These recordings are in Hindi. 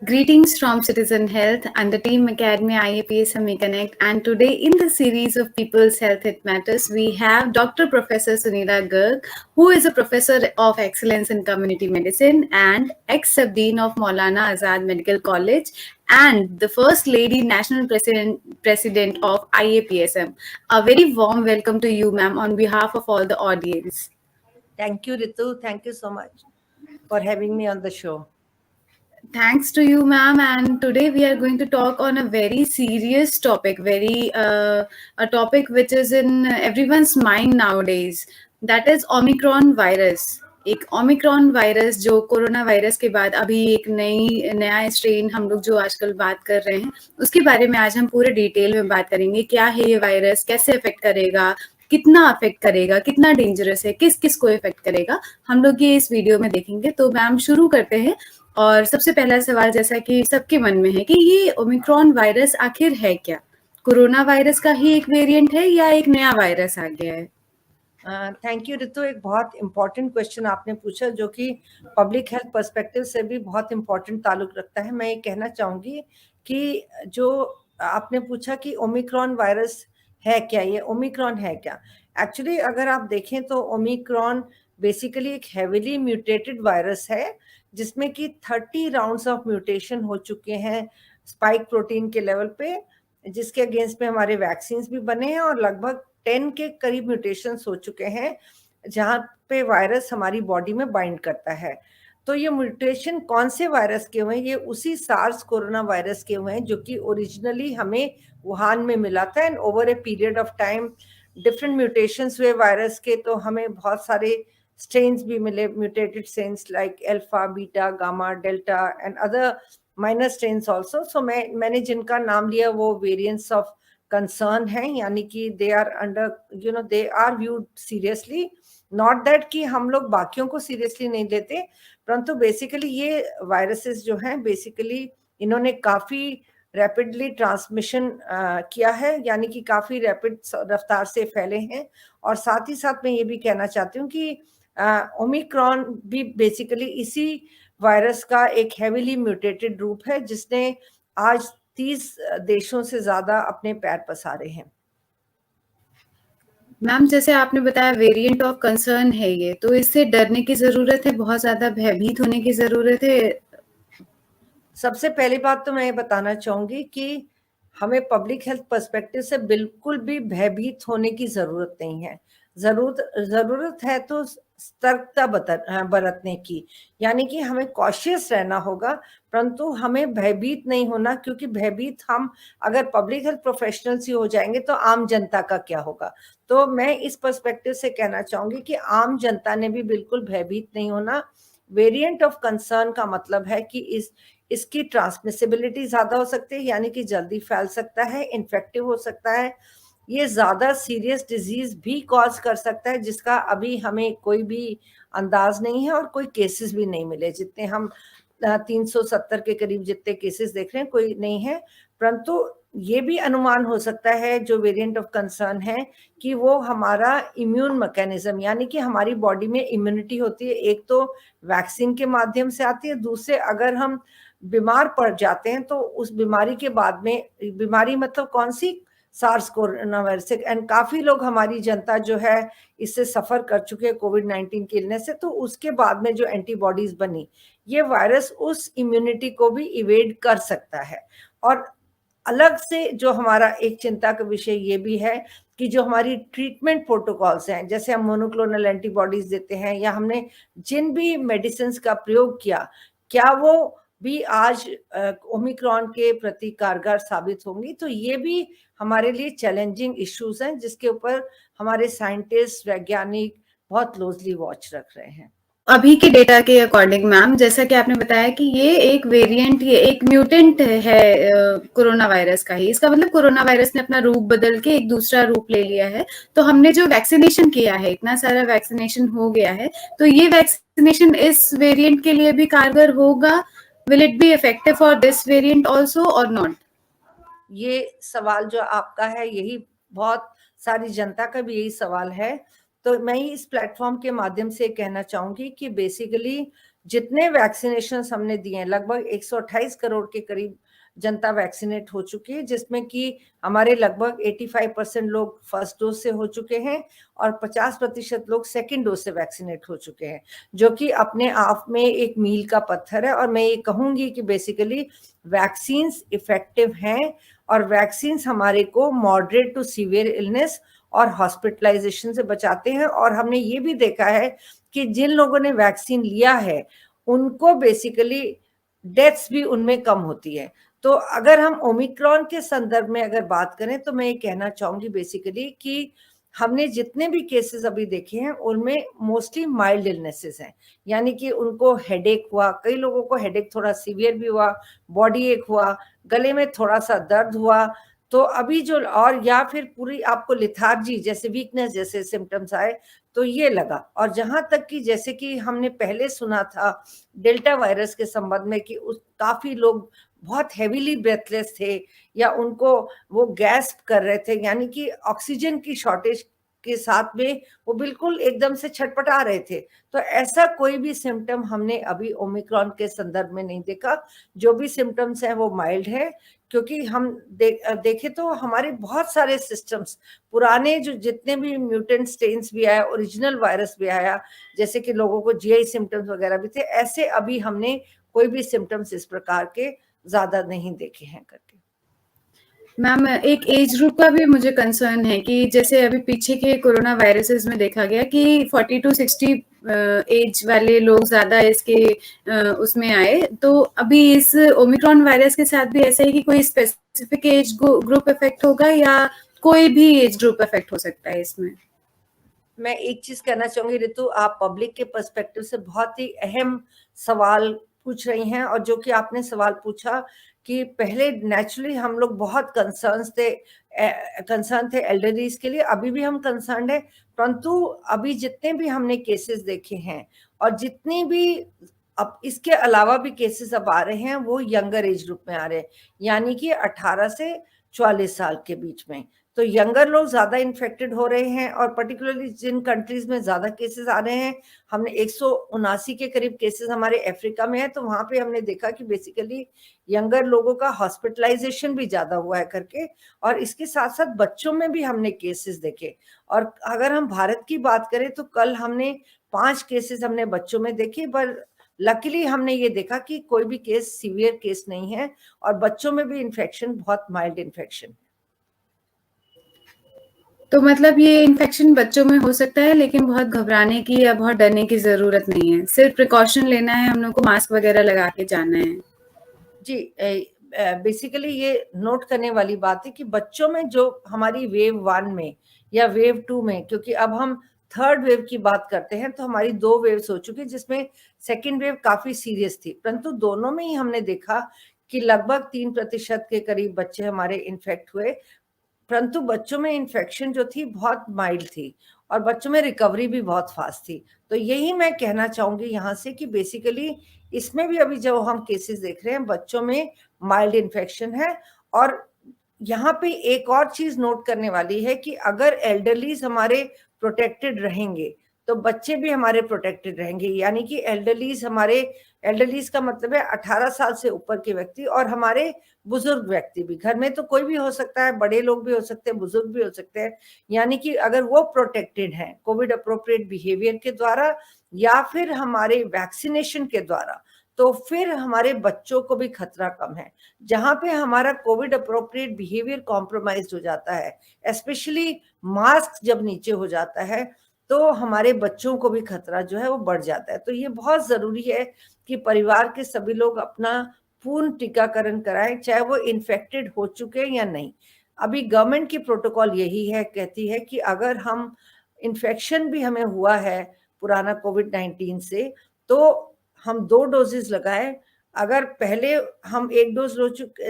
Greetings from Citizen Health and the Team Academy IAPS Connect. And today, in the series of People's Health It Matters, we have Dr. Professor Sunila Garg, who is a professor of excellence in community medicine and ex-Subdean of Maulana Azad Medical College and the First Lady National President of IAPSM. A very warm welcome to you, ma'am, on behalf of all the audience. Thank you, Ritu. Thank you so much for having me on the show. Thanks to you, ma'am. And today we are going to talk on a very serious topic, a topic which is in everyone's mind nowadays. That is Omicron virus. एक ओमिक्रॉन वायरस जो कोरोना वायरस के बाद अभी एक नया स्ट्रेन हम लोग जो आजकल बात कर रहे हैं उसके बारे में आज हम पूरे डिटेल में बात करेंगे. क्या है ये वायरस, कैसे अफेक्ट करेगा, कितना अफेक्ट करेगा, कितना डेंजरस है, किस किस को इफेक्ट करेगा, हम लोग ये इस वीडियो में देखेंगे. तो मैम शुरू करते हैं. और सबसे पहला सवाल जैसा कि सबके मन में है कि ये ओमिक्रॉन वायरस आखिर है क्या? कोरोना वायरस का ही एक वेरिएंट है या एक नया वायरस आ गया है? Thank you Ritu. एक बहुत इम्पोर्टेंट क्वेश्चन आपने पूछा जो कि पब्लिक हेल्थ पर्सपेक्टिव से भी बहुत इम्पोर्टेंट ताल्लुक रखता है. मैं ये कहना चाहूँगी कि जो आपने पूछा कि ओमिक्रॉन वायरस है क्या, ये ओमिक्रॉन है क्या. एक्चुअली अगर आप देखें तो ओमिक्रॉन बेसिकली एक हेविली म्यूटेटेड वायरस है जिसमें कि 30 राउंड्स ऑफ म्यूटेशन हो चुके हैं स्पाइक प्रोटीन के लेवल पे, जिसके अगेंस्ट में हमारे वैक्सीन भी बने हैं और लगभग 10 के करीब म्यूटेशंस हो चुके हैं जहाँ पे वायरस हमारी बॉडी में बाइंड करता है. तो ये म्यूटेशन कौन से वायरस के हुए हैं? ये उसी सार्स कोरोना वायरस के हुए हैं जो कि ओरिजिनली हमें वुहान में मिला था. And over a period of time different mutations हुए वायरस के, तो हमें बहुत सारे स्ट्रेन्स भी मिले, mutated strains like alpha, beta, gamma, delta and other minor strains also. So मैंने जिनका नाम लिया वो वेरिएंट्स ऑफ कंसर्न है, यानी कि they are under they are viewed seriously. Not that कि हम लोग बाकियों को सीरियसली नहीं लेते, परंतु बेसिकली ये वायरसेस जो हैं बेसिकली इन्होंने काफ़ी रैपिडली ट्रांसमिशन किया है, यानी कि काफ़ी रैपिड रफ्तार से फैले हैं. और साथ ही साथ मैं ये भी कहना चाहती हूँ कि ओमिक्रॉन भी बेसिकली इसी वायरस का एक हेविली म्यूटेटेड रूप है जिसने आज 30 देशों से ज्यादा अपने पैर पसारे हैं. मैम जैसे आपने बताया वेरिएंट ऑफ कंसर्न है ये, तो इससे डरने की जरूरत है, बहुत ज्यादा भयभीत होने की जरूरत है? सबसे पहली बात तो मैं ये बताना चाहूंगी कि हमें पब्लिक हेल्थ पर्सपेक्टिव से बिल्कुल भी भयभीत होने की जरूरत नहीं है. जरूरत है तो सतर्कता बरतने की, यानी कि हमें कॉशियस रहना होगा, परंतु हमें भयभीत नहीं होना, क्योंकि भयभीत हम अगर पब्लिक हेल्थ प्रोफेशनल्स ही हो जाएंगे तो आम जनता का क्या होगा. तो मैं इस पर्सपेक्टिव से कहना चाहूंगी कि आम जनता ने भी बिल्कुल भयभीत नहीं होना. वेरिएंट ऑफ कंसर्न का मतलब है कि इसकी ट्रांसमिसिबिलिटी ज्यादा हो सकती है, यानी कि जल्दी फैल सकता है, इन्फेक्टिव हो सकता है, ये ज्यादा सीरियस डिजीज भी कॉज कर सकता है जिसका अभी हमें कोई भी अंदाज नहीं है और कोई केसेस भी नहीं मिले. जितने हम 370 के करीब जितने केसेस देख रहे हैं कोई नहीं है, परंतु ये भी अनुमान हो सकता है जो वेरिएंट ऑफ कंसर्न है कि वो हमारा इम्यून मैकेनिज्म, यानी कि हमारी बॉडी में इम्यूनिटी होती है, एक तो वैक्सीन के माध्यम से आती है, दूसरे अगर हम बीमार पड़ जाते हैं तो उस बीमारी के बाद में, बीमारी मतलब कौन सी, सार्स कोरोना वायरस. एंड काफी लोग हमारी जनता जो है इससे सफर कर चुके हैं कोविड-19 के इलनेस से, तो उसके बाद में जो एंटीबॉडीज बनी, ये वायरस उस इम्यूनिटी को भी इवेड कर सकता है. और अलग से जो हमारा एक चिंता का विषय ये भी है कि जो हमारी ट्रीटमेंट प्रोटोकॉल्स हैं, जैसे हम मोनोक्लोनल एंटीबॉडीज देते हैं या हमने जिन भी मेडिसिन का प्रयोग किया, क्या वो भी आज ओमिक्रॉन के प्रति कारगर साबित होंगी. तो ये भी हमारे लिए चैलेंजिंग इश्यूज हैं जिसके ऊपर हमारे साइंटिस्ट, वैज्ञानिक बहुत क्लोजली वॉच रख रहे हैं. अभी के डेटा के अकॉर्डिंग मैम, जैसा कि आपने बताया कि ये एक वेरिएंट, ये एक म्यूटेंट है कोरोना वायरस का ही. इसका मतलब कोरोना वायरस ने अपना रूप बदल के एक दूसरा रूप ले लिया है. तो हमने जो वैक्सीनेशन किया है, इतना सारा वैक्सीनेशन हो गया है, तो ये वैक्सीनेशन इस वेरिएंट के लिए भी कारगर होगा? Will it be effective for this variant also और नॉट? ये सवाल जो आपका है यही बहुत सारी जनता का भी यही सवाल है. तो मैं इस प्लेटफॉर्म के माध्यम से कहना चाहूंगी कि बेसिकली जितने वैक्सीनेशन हमने दिए हैं, लगभग 128 करोड़ के करीब जनता वैक्सीनेट हो चुकी है, जिसमें कि हमारे लगभग 85% लोग फर्स्ट डोज से हो चुके हैं और 50% लोग सेकेंड डोज से वैक्सीनेट हो चुके हैं, जो कि अपने आप में एक मील का पत्थर है। और मैं ये कहूंगी कि बेसिकली वैक्सीन्स इफेक्टिव हैं और वैक्सीन्स हमारे को मॉडरेट टू सीवियर इलनेस और हॉस्पिटलाइजेशन से बचाते हैं। और हमने ये भी देखा है कि जिन लोगों ने वैक्सीन लिया है उनको बेसिकली डेथ्स भी उनमें कम होती है। तो अगर हम ओमिक्रॉन के संदर्भ में अगर बात करें तो मैं ये कहना चाहूंगी बेसिकली कि हमने जितने भी केसेस अभी देखे हैं उनमें मोस्टली माइल्ड इलनेसेस हैं, यानी कि उनको हेडेक हुआ, कई लोगों को हेडेक थोड़ा सीवियर भी हुआ, बॉडी एक हुआ, गले में थोड़ा सा दर्द हुआ, तो अभी जो और या फिर पूरी आपको लिथार्जी जैसे वीकनेस जैसे सिम्टम्स आए तो ये लगा। और जहां तक कि जैसे कि हमने पहले सुना था डेल्टा वायरस के संबंध में कि काफी लोग बहुत हेवीली ब्रेथलेस थे या उनको वो गैस्प कर रहे थे, यानी कि ऑक्सीजन की शॉर्टेज के साथ में वो बिल्कुल एकदम से छटपटा रहे थे। तो ऐसा कोई भी सिम्टम हमने अभी ओमिक्रॉन के संदर्भ में नहीं देखा। जो भी सिम्टम्स हैं वो माइल्ड है, क्योंकि हम देखें तो हमारे बहुत सारे सिस्टम्स पुराने जो जितने भी म्यूटेंट स्ट्रेन्स भी आया, ओरिजिनल वायरस भी आया, जैसे कि लोगों को जीआई सिम्टम्स वगैरह भी थे, ऐसे अभी हमने कोई भी सिम्टम्स इस प्रकार के ज्यादा नहीं देखे हैं करके। मैम, एक एज ग्रुप का भी मुझे कंसर्न है कि जैसे अभी पीछे के कोरोना वायरसेस में देखा गया कि 40 to 60 एज वाले लोग ज्यादा इसके उसमें आए, तो अभी इस ओमिक्रॉन वायरस के साथ भी ऐसा है कि कोई स्पेसिफिक एज ग्रुप इफेक्ट होगा या कोई भी एज ग्रुप इफेक्ट हो सकता है इसमें? मैं एक चीज कहना चाहूंगी ऋतु, आप पब्लिक के पर्सपेक्टिव से बहुत ही अहम सवाल पूछ रही हैं। और जो कि आपने सवाल पूछा कि पहले नेचुरली हम लोग बहुत कंसर्न थे एल्डरलीज के लिए, अभी भी हम कंसर्न है, परंतु अभी जितने भी हमने केसेस देखे हैं और जितनी भी अब इसके अलावा भी केसेस अब आ रहे हैं वो यंगर एज ग्रुप में आ रहे हैं, यानी कि 18 से 44 साल के बीच में। तो यंगर लोग ज्यादा इन्फेक्टेड हो रहे हैं और पर्टिकुलरली जिन कंट्रीज में ज्यादा केसेस आ रहे हैं, हमने 179 के करीब केसेस हमारे अफ्रीका में है, तो वहां पे हमने देखा कि बेसिकली यंगर लोगों का हॉस्पिटलाइजेशन भी ज्यादा हुआ है करके। और इसके साथ साथ बच्चों में भी हमने केसेस देखे। और अगर हम भारत की बात करें तो कल हमने 5 केसेस हमने बच्चों में देखे, पर लकीली हमने ये देखा कि कोई भी केस सीवियर केस नहीं है और बच्चों में भी इन्फेक्शन बहुत माइल्ड इन्फेक्शन। तो मतलब ये इन्फेक्शन बच्चों में हो सकता है, लेकिन बहुत घबराने की या बहुत डरने की जरूरत नहीं है, सिर्फ प्रिकॉशन लेना है, हम लोग को मास्क वगैरह लगा के जाना है। जी, बेसिकली ये नोट करने वाली बात है कि बच्चों में जो हमारी वेव 1 में या वेव 2 में, क्योंकि अब हम थर्ड वेव की बात करते हैं तो हमारी 2 वेव्स हो चुकी, जिसमें सेकेंड वेव काफी सीरियस थी, परंतु दोनों में ही हमने देखा कि लगभग 3% के करीब बच्चे हमारे इन्फेक्ट हुए, परंतु बच्चों में इन्फेक्शन जो थी बहुत माइल्ड थी और बच्चों में रिकवरी भी बहुत फास्ट थी। तो यही मैं कहना चाहूंगी यहाँ से कि बेसिकली इसमें भी अभी जो हम केसेस देख रहे हैं बच्चों में माइल्ड इन्फेक्शन है। और यहाँ पे एक और चीज नोट करने वाली है कि अगर एल्डरलीज हमारे प्रोटेक्टेड रहेंगे तो बच्चे भी हमारे प्रोटेक्टेड रहेंगे, यानी कि एल्डरलीज का मतलब है 18 साल से ऊपर के व्यक्ति और हमारे बुजुर्ग व्यक्ति भी, घर में तो कोई भी हो सकता है, बड़े लोग भी हो सकते हैं, बुजुर्ग भी हो सकते हैं, यानी कि अगर वो प्रोटेक्टेड हैं कोविड अप्रोप्रिएट बिहेवियर के द्वारा या फिर हमारे वैक्सीनेशन के द्वारा, तो फिर हमारे बच्चों को भी खतरा कम है। जहां पे हमारा कोविड अप्रोप्रिएट बिहेवियर कॉम्प्रोमाइज हो जाता है, स्पेशली मास्क जब नीचे हो जाता है, तो हमारे बच्चों को भी खतरा जो है वो बढ़ जाता है। तो ये बहुत जरूरी है कि परिवार के सभी लोग अपना पूर्ण टीकाकरण कराएं, चाहे वो इन्फेक्टेड हो चुके या नहीं। अभी गवर्नमेंट की प्रोटोकॉल यही है, कहती है कि अगर हम इन्फेक्शन भी हमें हुआ है पुराना कोविड-19 से, तो हम 2 डोजेस लगाएं। अगर पहले हम 1 डोज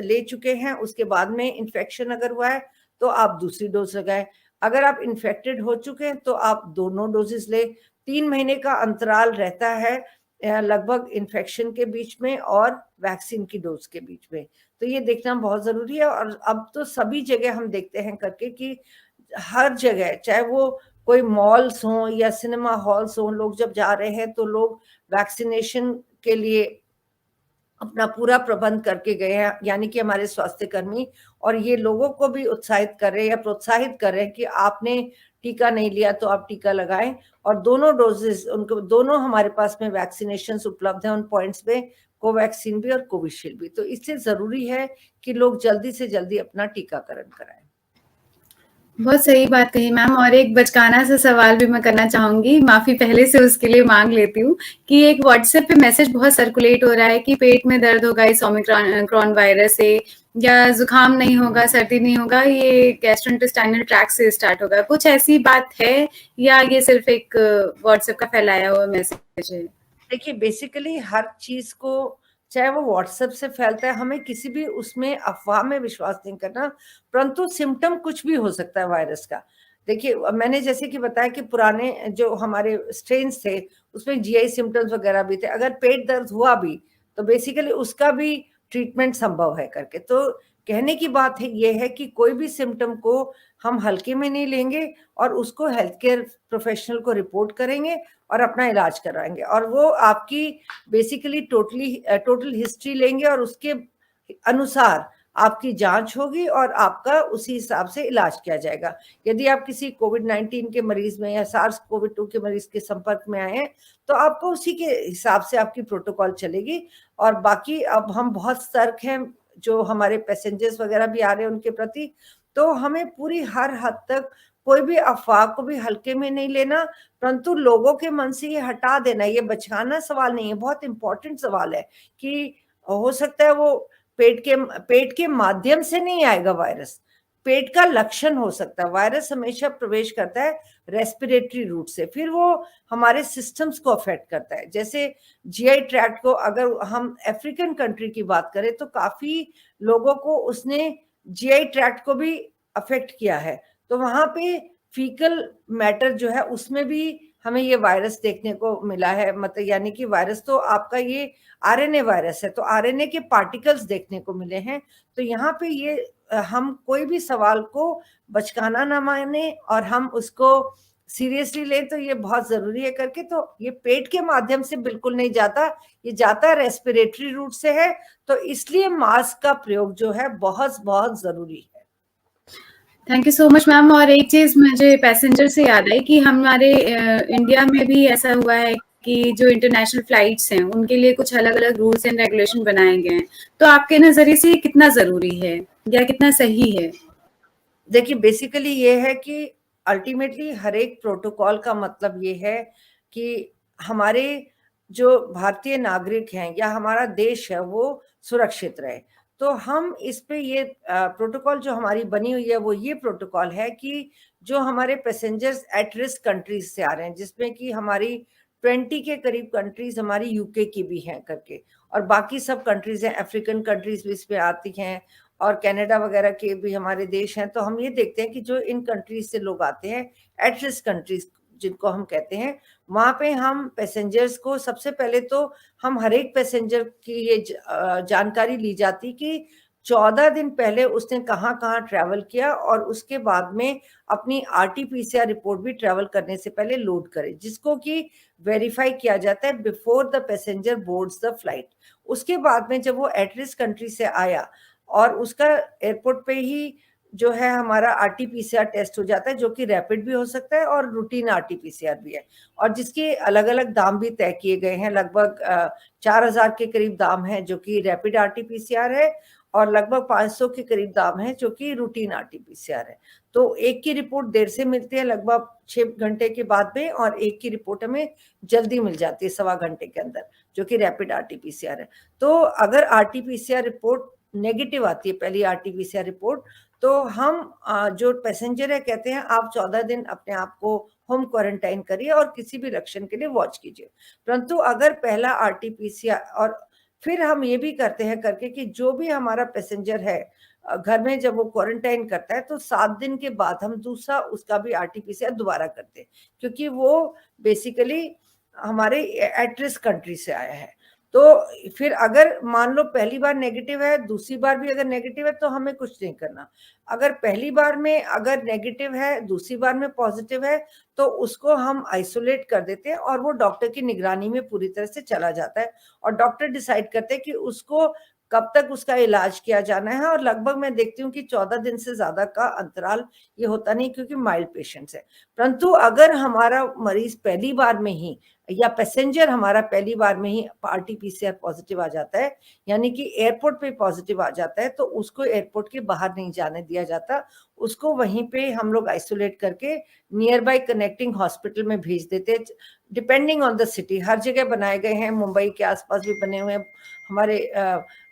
ले चुके हैं, उसके बाद में इन्फेक्शन अगर हुआ है तो आप दूसरी डोज लगाएं। अगर आप इन्फेक्टेड हो चुके हैं तो आप दोनों डोजेस ले। 3 महीने का अंतराल रहता है लगभग इन्फेक्शन के बीच में और वैक्सीन की डोज के बीच में। तो ये देखना बहुत जरूरी है। और अब तो सभी जगह हम देखते हैं करके कि हर जगह, चाहे वो कोई मॉल्स हों या सिनेमा हॉल्स हों, लोग जब जा रहे हैं तो लोग वैक्सीनेशन के लिए अपना पूरा प्रबंध करके गए हैं, यानी कि हमारे स्वास्थ्य कर्मी, और ये लोगों को भी उत्साहित कर रहे हैं या प्रोत्साहित कर रहे हैं कि आपने टीका नहीं लिया तो आप टीका लगाएं। और दोनों डोजेस उनको, दोनों हमारे पास में वैक्सीनेशन उपलब्ध हैं उन पॉइंट्स पे, कोवैक्सीन भी और कोविशील्ड भी। तो इससे जरूरी है कि लोग जल्दी से जल्दी अपना टीकाकरण कराएं। बहुत सही बात कही मैम। और एक बचकाना सा सवाल भी मैं करना चाहूंगी, माफी पहले से उसके लिए मांग लेती हूँ, कि एक व्हाट्सएप पे मैसेज बहुत सर्कुलेट हो रहा है कि पेट में दर्द होगा इस ओमिक्रॉन वायरस से, या जुकाम नहीं होगा, सर्दी नहीं होगा, ये गैस्ट्रोइंटेस्टाइनल ट्रैक्ट से स्टार्ट होगा। कुछ ऐसी बात है या ये सिर्फ एक व्हाट्सएप का फैलाया हुआ मैसेज है? देखिए, बेसिकली हर चीज को, चाहे वो व्हाट्सएप से फैलता है, हमें किसी भी उसमें अफवाह में विश्वास नहीं करना, परंतु सिम्टम कुछ भी हो सकता है वायरस का। देखिए, मैंने जैसे कि बताया कि पुराने जो हमारे स्ट्रेन्स थे उसमें जीआई सिम्टम्स वगैरह भी थे। अगर पेट दर्द हुआ भी तो बेसिकली उसका भी ट्रीटमेंट संभव है करके। तो कहने की बात है ये है कि कोई भी सिम्टम को हम हल्के में नहीं लेंगे और उसको हेल्थ केयर प्रोफेशनल को रिपोर्ट करेंगे और अपना इलाज कराएंगे, और वो आपकी बेसिकली टोटल हिस्ट्री लेंगे और उसके अनुसार आपकी जांच होगी और आपका उसी हिसाब से इलाज किया जाएगा। यदि आप किसी कोविड-19 के मरीज में या सार्स कोविड-2 के मरीज के संपर्क में आए हैं तो आपको उसी के हिसाब से आपकी प्रोटोकॉल चलेगी। और बाकी अब हम बहुत सतर्क हैं, जो हमारे पैसेंजर्स वगैरह भी आ रहे हैं उनके प्रति, तो हमें पूरी हर हद तक कोई भी अफवाह को भी हल्के में नहीं लेना, परंतु लोगों के मन से ये हटा देना। ये बचकाना सवाल नहीं है, बहुत इंपॉर्टेंट सवाल है कि हो सकता है वो पेट के माध्यम से नहीं आएगा वायरस, पेट का लक्षण हो सकता है। वायरस हमेशा प्रवेश करता है रेस्पिरेटरी रूट से, फिर वो हमारे सिस्टम्स को अफेक्ट करता है। जैसे जीआई ट्रैक्ट को अगर हम अफ्रीकन कंट्री की बात करें तो काफी लोगों को उसने जीआई ट्रैक्ट को भी अफेक्ट किया है। तो वहां पे फीकल मैटर जो है उसमें भी हमें ये वायरस देखने को मिला है। मतलब यानी कि वायरस तो आपका ये आरएनए वायरस है, तो आरएनए के पार्टिकल्स देखने को मिले हैं। तो यहाँ पे ये हम कोई भी सवाल को बचकाना ना माने और हम उसको सीरियसली लें, तो ये बहुत जरूरी है करके। तो ये पेट के माध्यम से बिल्कुल नहीं जाता, ये जाता रेस्पिरेटरी रूट से है। तो इसलिए मास्क का प्रयोग जो है बहुत बहुत जरूरी है। Thank you so much ma'am. और एक चीज मुझे पैसेंजर से याद आई कि हमारे इंडिया में भी ऐसा हुआ है कि जो इंटरनेशनल फ्लाइट्स हैं उनके लिए कुछ अलग अलग रूल्स एंड रेगुलेशन बनाए गए हैं। तो आपके नजरिए से कितना जरूरी है या कितना सही है? देखिए, बेसिकली ये है कि अल्टीमेटली हर एक प्रोटोकॉल का मतलब ये है कि हमारे जो भारतीय नागरिक हैं या हमारा देश है वो सुरक्षित रहे। तो हम इस पे ये प्रोटोकॉल जो हमारी बनी हुई है वो ये प्रोटोकॉल है कि जो हमारे पैसेंजर्स एट रिस्क कंट्रीज से आ रहे हैं, जिसमें कि हमारी 20 के करीब कंट्रीज हमारी यूके की भी हैं करके, और बाकी सब कंट्रीज हैं, अफ्रीकन कंट्रीज भी इसमें आती हैं और कनाडा वगैरह के भी हमारे देश हैं। तो हम ये देखते हैं कि जो इन कंट्रीज से लोग आते हैं, एट रिस्क कंट्रीज जिनको हम कहते हैं, वहां पे हम पैसेंजर्स को सबसे पहले तो हम हर एक पैसेंजर की ये जानकारी ली जाती कि 14 दिन पहले उसने कहाँ कहाँ ट्रैवल किया, और उसके बाद में अपनी आरटीपीसीआर रिपोर्ट भी ट्रैवल करने से पहले लोड करे, जिसको कि वेरीफाई किया जाता है before the passenger boards the flight. उसके बाद में जब वो एट रिस्क कंट्री से आया और उसका एयरपोर्ट पे ही जो है हमारा आरटीपीसीआर टेस्ट हो जाता है, जो कि रैपिड भी हो सकता है और रूटीन आरटीपीसीआर भी है, और जिसके अलग अलग दाम भी तय किए गए हैं। लगभग 4,000 के करीब दाम है जो कि रैपिड आरटीपीसीआर है, और लगभग 500 के करीब दाम है जो कि रूटीन आरटीपीसीआर है। तो एक की रिपोर्ट देर से मिलती है, लगभग 6 घंटे के बाद में, और एक की रिपोर्ट हमें जल्दी मिल जाती है 1.25 घंटे के अंदर, जो कि रैपिड आरटीपीसीआर है। तो अगर आरटीपीसीआर रिपोर्ट नेगेटिव आती है, पहली आरटीपीसीआर रिपोर्ट, तो हम जो पैसेंजर है कहते हैं आप 14 दिन अपने आप को होम क्वारंटाइन करिए और किसी भी लक्षण के लिए वॉच कीजिए। परंतु अगर पहला आरटीपीसीआर, और फिर हम ये भी करते हैं करके कि जो भी हमारा पैसेंजर है घर में जब वो क्वारंटाइन करता है तो 7 दिन के बाद हम दूसरा उसका भी आरटीपीसीआर दोबारा करते हैं, क्योंकि वो बेसिकली हमारे एट रिस्क कंट्री से आया है। तो फिर अगर मान लो पहली बार नेगेटिव है, दूसरी बार भी अगर नेगेटिव है, तो हमें कुछ नहीं करना। अगर पहली बार में अगर नेगेटिव है, दूसरी बार में पॉजिटिव है, तो उसको हम आइसोलेट कर देते हैं और वो डॉक्टर की निगरानी में पूरी तरह से चला जाता है, और डॉक्टर डिसाइड करते हैं कि उसको कब तक उसका इलाज किया जाना है। और लगभग मैं देखती हूँ कि 14 दिन से ज्यादा का अंतराल ये होता नहीं, क्योंकि माइल्ड पेशेंट्स है। परंतु अगर हमारा मरीज पहली बार में ही, या पैसेंजर हमारा पहली बार में ही आरटीपीसीआर पॉजिटिव आ जाता है, यानी कि एयरपोर्ट पे पॉजिटिव आ जाता है, तो उसको एयरपोर्ट के बाहर नहीं जाने दिया जाता, उसको वहीं पे हम लोग आइसोलेट करके नियर बाय कनेक्टिंग हॉस्पिटल में भेज देते हैं, डिपेंडिंग ऑन द सिटी। हर जगह बनाए गए हैं, मुंबई के आसपास भी बने हुए हैं, हमारे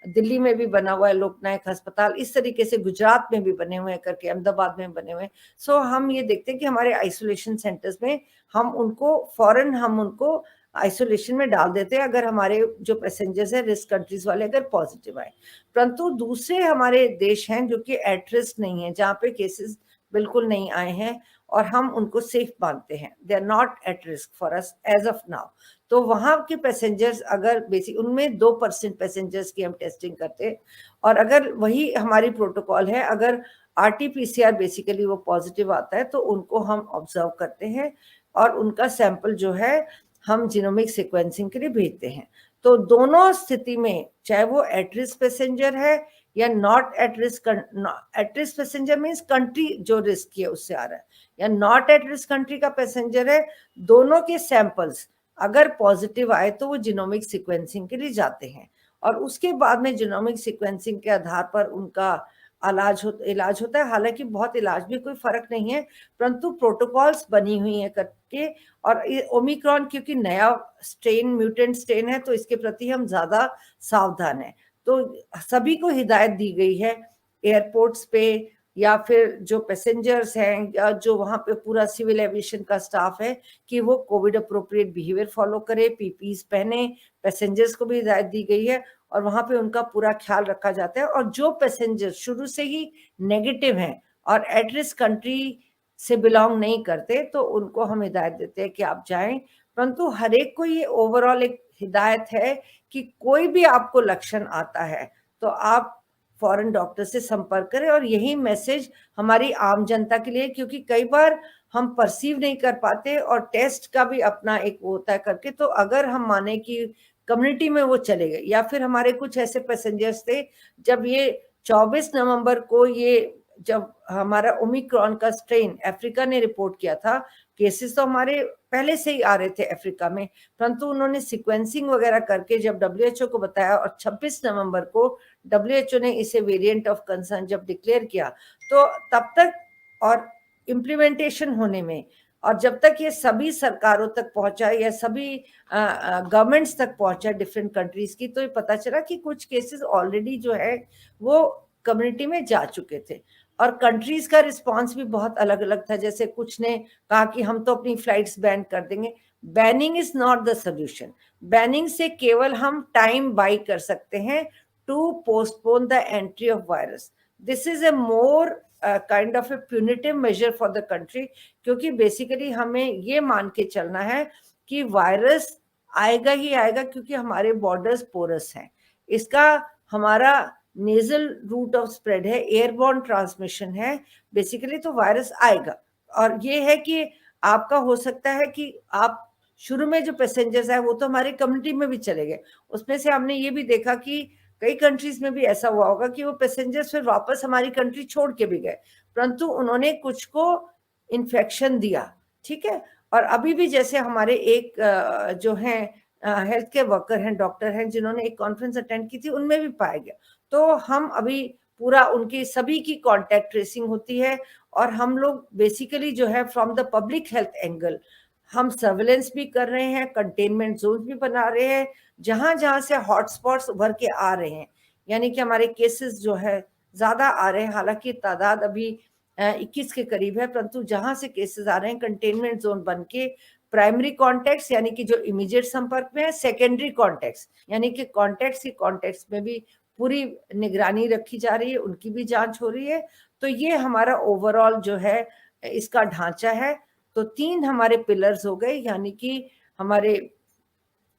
दिल्ली में भी बना हुआ है लोकनायक अस्पताल, इस तरीके से गुजरात में भी बने हुए हैं करके, अहमदाबाद में बने हुए हैं। सो हम ये देखते हैं कि हमारे आइसोलेशन सेंटर्स में हम उनको फौरन हम उनको आइसोलेशन में डाल देते हैं, अगर हमारे जो पैसेंजर्स हैं रिस्क कंट्रीज वाले अगर पॉजिटिव आए। परंतु दूसरे हमारे देश हैं जो कि एट रिस्क नहीं है, जहाँ पे केसेस बिल्कुल नहीं आए हैं और हम उनको सेफ मानते हैं, they are not at risk for us as of now. तो वहां के पैसेंजर्स अगर बेसिक उनमें 2% पैसेंजर्स की हम टेस्टिंग करते हैं, और अगर वही हमारी प्रोटोकॉल है, अगर आरटीपीसीआर बेसिकली वो पॉजिटिव आता है तो उनको हम ऑब्जर्व करते हैं और उनका सैंपल जो है हम जीनोमिक सीक्वेंसिंग के लिए भेजते हैं। तो दोनों स्थिति में, चाहे वो एट रिस्क पैसेंजर है या not at risk passenger means country जो रिस्क है उससे आ रहा है, या नॉट एट रिस्क कंट्री का पैसेंजर है, दोनों के सैंपल्स अगर पॉजिटिव आए तो वो जीनोमिक सीक्वेंसिंग के लिए जाते हैं, और उसके बाद में जीनोमिक सीक्वेंसिंग के आधार पर उनका इलाज होता है। हालांकि बहुत इलाज भी कोई फर्क नहीं है, परंतु प्रोटोकॉल्स बनी हुई है करके, और ओमिक्रॉन क्योंकि नया स्ट्रेन, म्यूटेंट स्ट्रेन है, तो इसके प्रति हम ज्यादा सावधान हैं। तो सभी को हिदायत दी गई है एयरपोर्ट्स पे, या फिर जो पैसेंजर्स हैं, या जो वहाँ पे पूरा सिविल एविएशन का स्टाफ है, कि वो कोविड अप्रोप्रिएट बिहेवियर फॉलो करे, पीपीईज पहने। पैसेंजर्स को भी हिदायत दी गई है और वहाँ पे उनका पूरा ख्याल रखा जाता है। और जो पैसेंजर शुरू से ही नेगेटिव हैं और एट रिस्क कंट्री से बिलोंग नहीं करते, तो उनको हम हिदायत देते हैं कि आप जाएं। परंतु हर एक को ये ओवरऑल एक हिदायत है कि कोई भी आपको लक्षण आता है तो आप फॉरेन डॉक्टर से संपर्क करें। और यही मैसेज हमारी आम जनता के लिए, क्योंकि कई बार हम परसीव नहीं कर पाते और टेस्ट का भी अपना एक वो होता है करके, तो अगर हम माने कि कम्युनिटी में वो चले गए, या फिर हमारे कुछ ऐसे पैसेंजर्स थे जब ये 24 नवंबर को, ये जब हमारा ओमिक्रॉन का स्ट्रेन अफ्रीका ने रिपोर्ट किया था, केसेस तो हमारे पहले से ही आ रहे थे अफ्रीका में, परंतु उन्होंने सीक्वेंसिंग वगैरह करके जब डब्ल्यूएचओ को बताया, और 26 नवंबर को डब्ल्यूएचओ ने इसे वेरिएंट ऑफ कंसर्न जब डिक्लेयर किया, तो तब तक और इम्प्लीमेंटेशन होने में, और जब तक ये सभी सरकारों तक पहुंचा या सभी गवर्नमेंट्स तक पहुंचा डिफरेंट कंट्रीज की, तो ये पता चला कि कुछ केसेस ऑलरेडी जो है वो कम्युनिटी में जा चुके थे। और कंट्रीज का रिस्पांस भी बहुत अलग अलग था। जैसे कुछ ने कहा कि हम तो अपनी फ्लाइट्स बैन कर देंगे। Banning is not the solution. Banning से केवल हम टाइम बाई कर सकते हैं to postpone the entry of virus. This is a more kind of a punitive measure for the country, क्योंकि बेसिकली हमें ये मान के चलना है कि वायरस आएगा ही आएगा, क्योंकि हमारे बॉर्डर्स पोरस हैं। इसका हमारा नेजल रूट ऑफ स्प्रेड है, एयरबॉर्न ट्रांसमिशन है बेसिकली, तो वायरस आएगा। और ये है कि आपका हो सकता है कि आप शुरू में जो पैसेंजर्स है वो तो हमारे कम्युनिटी में भी चले गए, उसमें से हमने ये भी देखा कि कई कंट्रीज में भी ऐसा हुआ होगा कि वो पैसेंजर्स फिर वापस हमारी कंट्री छोड़ के भी गए, परंतु उन्होंने कुछ को इन्फेक्शन दिया, ठीक है। और अभी भी जैसे हमारे एक जो है हेल्थ केयर वर्कर हैं, डॉक्टर हैं, जिन्होंने एक कॉन्फ्रेंस अटेंड की थी, उनमें भी पाया गया। तो हम अभी पूरा उनकी सभी की कांटेक्ट ट्रेसिंग होती है, और हम लोग बेसिकली जो है from the public health angle हम सर्वेलेंस भी कर रहे हैं, कंटेनमेंट जोन भी बना रहे हैं, जहां जहां से हॉटस्पॉट्स उभर के आ रहे हैं, यानी कि हमारे केसेस जो है ज्यादा आ रहे हैं। हालांकि तादाद अभी 21 के करीब है, परंतु जहां से केसेस आ रहे हैं कंटेनमेंट जोन बन के प्राइमरी कॉन्टेक्ट्स यानी कि जो इमीडिएट संपर्क में है, सेकेंडरी कॉन्टेक्ट्स यानी कि कॉन्टेक्ट्स में भी पूरी निगरानी रखी जा रही है, उनकी भी जांच हो रही है। तो ये हमारा ओवरऑल जो है इसका ढांचा है। तो 3 हमारे पिलर्स हो गए, यानी कि हमारे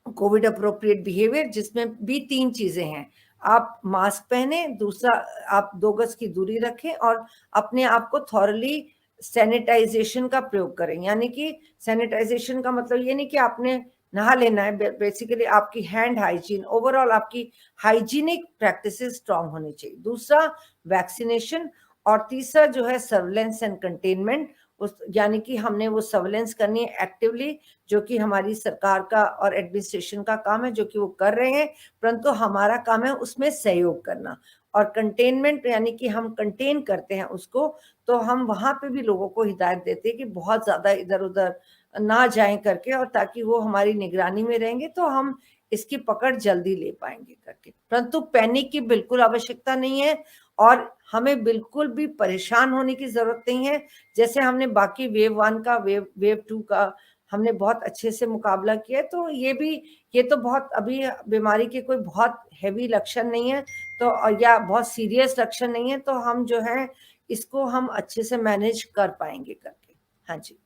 कोविड अप्रोप्रिएट बिहेवियर, जिसमें भी 3 चीजें हैं। आप मास्क पहने, दूसरा आप 2 गज की दूरी रखें, और अपने आप को थॉरली सैनिटाइजेशन का प्रयोग करें। यानी कि सैनिटाइजेशन का मतलब ये नहीं कि आपने नहा लेना है, बेसिकली आपकी हैंड हाइजीन, ओवरऑल आपकी हाइजीनिक प्रैक्टिसेस स्ट्रांग होनी चाहिए। दूसरा वैक्सीनेशन, और तीसरा जो है सर्विलेंस एंड कंटेनमेंट। उस यानी कि हमने वो सर्विलेंस करनी है एक्टिवली, जो कि हमारी सरकार का और एडमिनिस्ट्रेशन का काम है, जो कि वो कर रहे हैं, परंतु हमारा काम है उसमें सहयोग करना। और कंटेनमेंट यानी कि हम कंटेन करते हैं उसको, तो हम वहां पे भी लोगों को हिदायत देते हैं कि बहुत ज्यादा इधर उधर ना जाएं करके, और ताकि वो हमारी निगरानी में रहेंगे तो हम इसकी पकड़ जल्दी ले पाएंगे करके। परंतु पैनिक की बिल्कुल आवश्यकता नहीं है, और हमें बिल्कुल भी परेशान होने की जरूरत नहीं है। जैसे हमने बाकी वेव 1 का, वेव 2 का हमने बहुत अच्छे से मुकाबला किया, तो ये तो बहुत अभी बीमारी के कोई बहुत हैवी लक्षण नहीं है, तो या बहुत सीरियस लक्षण नहीं है, तो हम जो है इसको हम अच्छे से मैनेज कर पाएंगे करके। हाँ जी।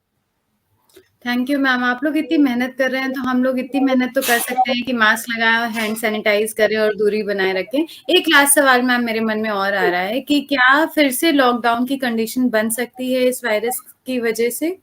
Thank you ma'am. आप लोग इतनी मेहनत कर रहे हैं, तो हम लोग इतनी मेहनत तो कर सकते हैं कि मास्क लगाएं और हैंड सैनिटाइज करें और दूरी बनाए रखें। एक लास्ट सवाल मैम मेरे मन में और आ रहा है कि क्या फिर से लॉकडाउन की कंडीशन बन सकती है इस वायरस की वजह से?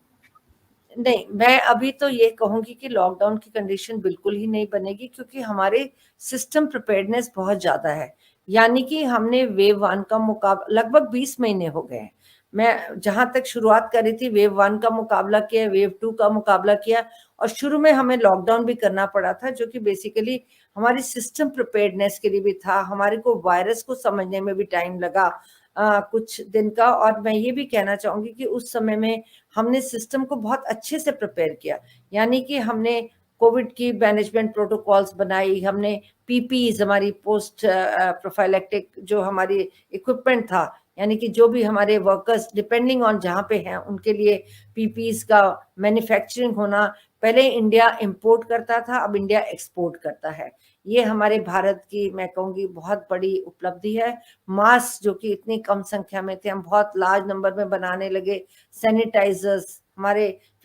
नहीं, मैं अभी तो ये कहूंगी कि लॉकडाउन की कंडीशन बिल्कुल ही नहीं बनेगी, क्योंकि हमारे सिस्टम प्रिपेयर्डनेस बहुत ज्यादा है। यानी कि हमने वेव 1 का मुकाबला लगभग 20 महीने हो गए हैं। मैं जहां तक शुरुआत करी थी, वेव 1 का मुकाबला किया, वेव 2 का मुकाबला किया, और शुरू में हमें लॉकडाउन भी करना पड़ा था, जो कि बेसिकली हमारी सिस्टम प्रिपेयर्डनेस के लिए भी था। हमारे को वायरस को समझने में भी टाइम लगा कुछ दिन का। और मैं ये भी कहना चाहूंगी कि उस समय में हमने सिस्टम को बहुत अच्छे से प्रिपेयर किया। यानी कि हमने कोविड की मैनेजमेंट प्रोटोकॉल्स बनाई, हमने पीपीज, हमारी पोस्ट प्रोफाइलेक्टिक जो हमारी इक्विपमेंट था, यानी कि जो भी हमारे वर्कर्स डिपेंडिंग ऑन जहाँ पे हैं उनके लिए पीपीज का मैन्युफैक्चरिंग होना। पहले इंडिया इंपोर्ट करता था, अब इंडिया एक्सपोर्ट करता है। ये हमारे भारत की मैं कहूँगी बहुत बड़ी उपलब्धि है। मास्क जो कि इतनी कम संख्या में थे, हम बहुत लार्ज नंबर में बनाने लगे। सैनिटाइजर्स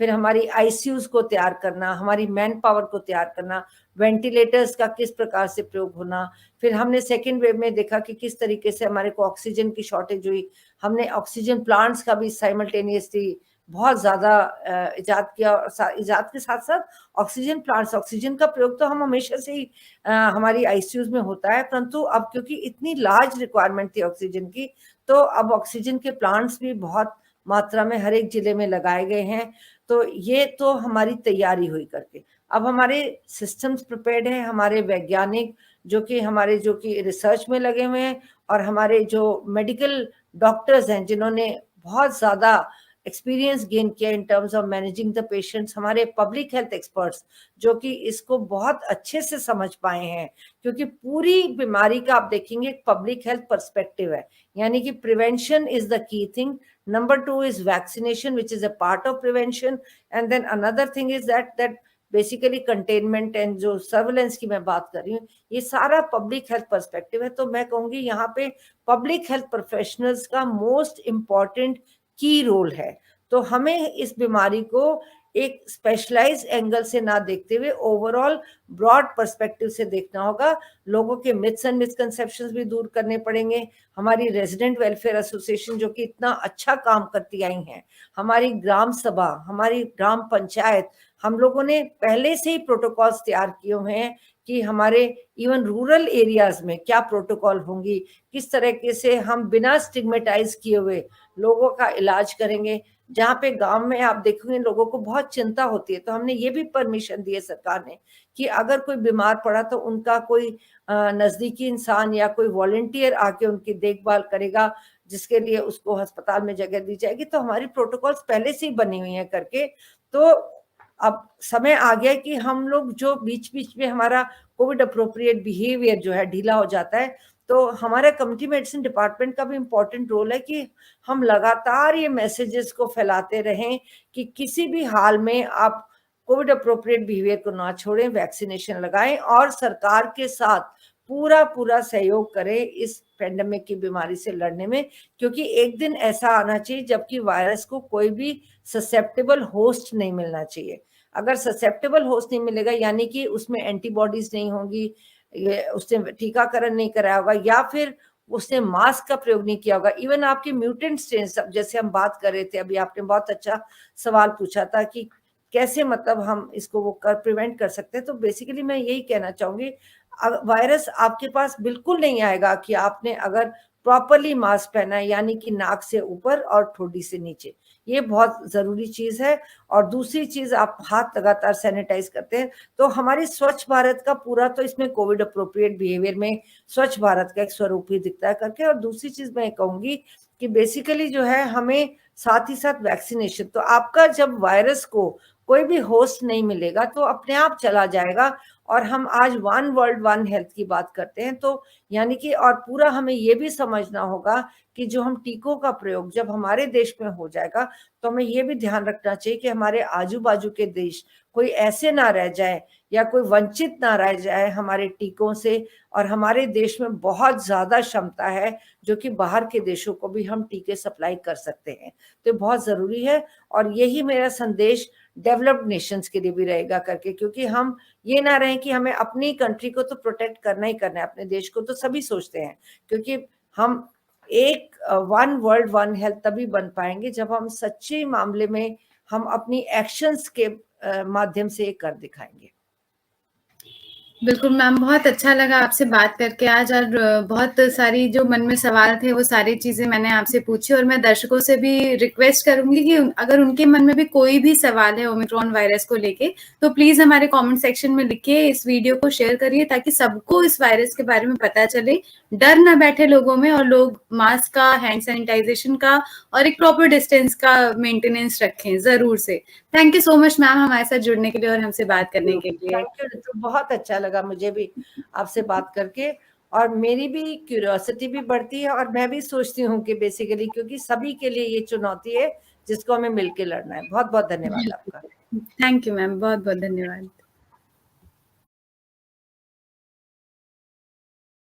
फिर हमारी आईसीयूज को तैयार करना, हमारी मैन पावर को तैयार करना, वेंटिलेटर्स का किस प्रकार से प्रयोग होना। फिर हमने सेकेंड वेव में देखा कि किस तरीके से हमारे को ऑक्सीजन की शॉर्टेज हुई। हमने ऑक्सीजन प्लांट्स का भी साइमल्टेनियसली बहुत ज्यादा इजाद किया। इजाद के साथ साथ ऑक्सीजन प्लांट्स, ऑक्सीजन का प्रयोग तो हम हमेशा से ही हमारी आईसीयूज में होता है, परंतु अब क्योंकि इतनी लार्ज रिक्वायरमेंट थी ऑक्सीजन की, तो अब ऑक्सीजन के प्लांट्स भी बहुत मात्रा में हर एक जिले में लगाए गए हैं। तो ये तो हमारी तैयारी हुई करके। अब हमारे सिस्टम्स प्रिपेयर्ड हैं, हमारे वैज्ञानिक जो कि रिसर्च में लगे हुए हैं, और हमारे जो मेडिकल डॉक्टर्स हैं जिन्होंने बहुत ज्यादा एक्सपीरियंस गेन किया in terms of managing the patients, हमारे पब्लिक हेल्थ एक्सपर्ट्स जो कि इसको बहुत अच्छे से समझ पाए हैं। क्योंकि पूरी बीमारी का आप देखेंगे पब्लिक हेल्थ पर्सपेक्टिव है, यानी कि prevention is the key thing. Number 2 is vaccination, which is a part of prevention. And then another thing is that basically containment and जो सर्विलेंस की मैं बात कर रही हूँ, ये सारा पब्लिक हेल्थ पर्सपेक्टिव है। तो मैं कहूंगी यहाँ पे पब्लिक हेल्थ प्रोफेशनल्स का मोस्ट इम्पॉर्टेंट की रोल है। तो हमें इस बीमारी को एक स्पेशलाइज एंगल से ना देखते हुए ओवरऑल ब्रॉड पर्सपेक्टिव से देखना होगा। लोगों के मिथ्स एंड मिसकंसेप्शंस भी दूर करने पड़ेंगे। हमारी रेजिडेंट वेलफेयर एसोसिएशन जो कि इतना अच्छा काम करती आई हैं, हमारी ग्राम सभा, हमारी ग्राम पंचायत, हम लोगों ने पहले से ही प्रोटोकॉल्स तैयार किए हुए हैं कि हमारे इवन रूरल एरियाज में क्या प्रोटोकॉल होंगी, किस तरीके से हम बिना स्टिग्मेटाइज किए हुए लोगों का इलाज करेंगे। जहाँ पे गांव में आप देखोगे लोगों को बहुत चिंता होती है, तो हमने ये भी परमिशन दी है सरकार ने कि अगर कोई बीमार पड़ा तो उनका कोई नजदीकी इंसान या कोई वॉलंटियर आके उनकी देखभाल करेगा, जिसके लिए उसको अस्पताल में जगह दी जाएगी। तो हमारी प्रोटोकॉल्स पहले से ही बनी हुई हैं करके। तो अब समय आ गया कि हम लोग जो बीच बीच में हमारा कोविड अप्रोप्रिएट बिहेवियर जो है ढीला हो जाता है, तो हमारा कम्युनिटी मेडिसिन डिपार्टमेंट का भी इम्पोर्टेंट रोल है कि हम लगातार ये मैसेजेस को फैलाते रहें कि किसी भी हाल में आप कोविड अप्रोप्रिएट बिहेवियर को ना छोड़ें, वैक्सीनेशन लगाएं और सरकार के साथ पूरा सहयोग करें इस पेंडेमिक की बीमारी से लड़ने में। क्योंकि एक दिन ऐसा आना चाहिए जबकि वायरस को कोई भी ससेप्टेबल होस्ट नहीं मिलना चाहिए। अगर ससेप्टेबल होस्ट नहीं मिलेगा, यानी कि उसमें एंटीबॉडीज नहीं होंगी, उसने टीकाकरण नहीं कराया होगा, या फिर उसने मास्क का प्रयोग नहीं किया होगा, इवन आपके म्यूटेंट स्ट्रेन्स, जैसे हम बात कर रहे थे अभी, आपने बहुत अच्छा सवाल पूछा था कि कैसे मतलब हम इसको वो प्रिवेंट कर सकते हैं। तो बेसिकली मैं यही कहना चाहूंगी, वायरस आपके पास बिल्कुल नहीं आएगा कि आपने अगर प्रॉपरली मास्क पहना है, यानी कि नाक से ऊपर और ठोड़ी से नीचे, ये बहुत जरूरी चीज है। और दूसरी चीज, आप हाथ लगातार सैनिटाइज करते हैं। तो हमारी स्वच्छ भारत का पूरा, तो इसमें कोविड अप्रोप्रिएट बिहेवियर में स्वच्छ भारत का एक स्वरूप ही दिखता है करके। और दूसरी चीज मैं कहूंगी कि बेसिकली जो है, हमें साथ ही साथ वैक्सीनेशन, तो आपका जब वायरस को कोई भी होस्ट नहीं मिलेगा तो अपने आप चला जाएगा। और हम आज वन वर्ल्ड वन हेल्थ की बात करते हैं, तो यानी कि और पूरा हमें ये भी समझना होगा कि जो हम टीकों का प्रयोग जब हमारे देश में हो जाएगा, तो हमें ये भी ध्यान रखना चाहिए कि हमारे आजू बाजू के देश कोई ऐसे ना रह जाए या कोई वंचित ना रह जाए हमारे टीकों से। और हमारे देश में बहुत ज्यादा क्षमता है, जो कि बाहर के देशों को भी हम टीके सप्लाई कर सकते हैं। तो बहुत जरूरी है, और यही मेरा संदेश डेवलप्ड नेशंस के लिए भी रहेगा करके, क्योंकि हम ये ना रहें कि हमें अपनी कंट्री को तो प्रोटेक्ट करना ही करना है, अपने देश को तो सभी सोचते हैं, क्योंकि हम एक वन वर्ल्ड वन हेल्थ तभी बन पाएंगे जब हम सच्चे मामले में हम अपनी एक्शंस के माध्यम से ये कर दिखाएंगे। बिल्कुल मैम, बहुत अच्छा लगा आपसे बात करके आज, और बहुत सारी जो मन में सवाल थे वो सारी चीज़ें मैंने आपसे पूछी। और मैं दर्शकों से भी रिक्वेस्ट करूंगी कि अगर उनके मन में भी कोई भी सवाल है ओमिक्रॉन वायरस को लेके, तो प्लीज़ हमारे कमेंट सेक्शन में लिखिए, इस वीडियो को शेयर करिए, ताकि सबको इस वायरस के बारे में पता चले, डर ना बैठे लोगों में, और लोग मास्क का, हैंड सैनिटाइजेशन का और एक प्रॉपर डिस्टेंस का मेंटेनेंस रखें ज़रूर से। Thank you so much ma'am हमारे साथ जुड़ने के लिए और हमसे बात करने के लिए। थैंक यू ऋतु, बहुत अच्छा लगा मुझे भी आपसे बात करके, और मेरी भी क्यूरियोसिटी भी बढ़ती है, और मैं भी सोचती हूँ कि बेसिकली, क्योंकि सभी के लिए ये चुनौती है जिसको हमें मिलकर लड़ना है। बहुत बहुत धन्यवाद आपका। थैंक यू मैम, बहुत बहुत धन्यवाद।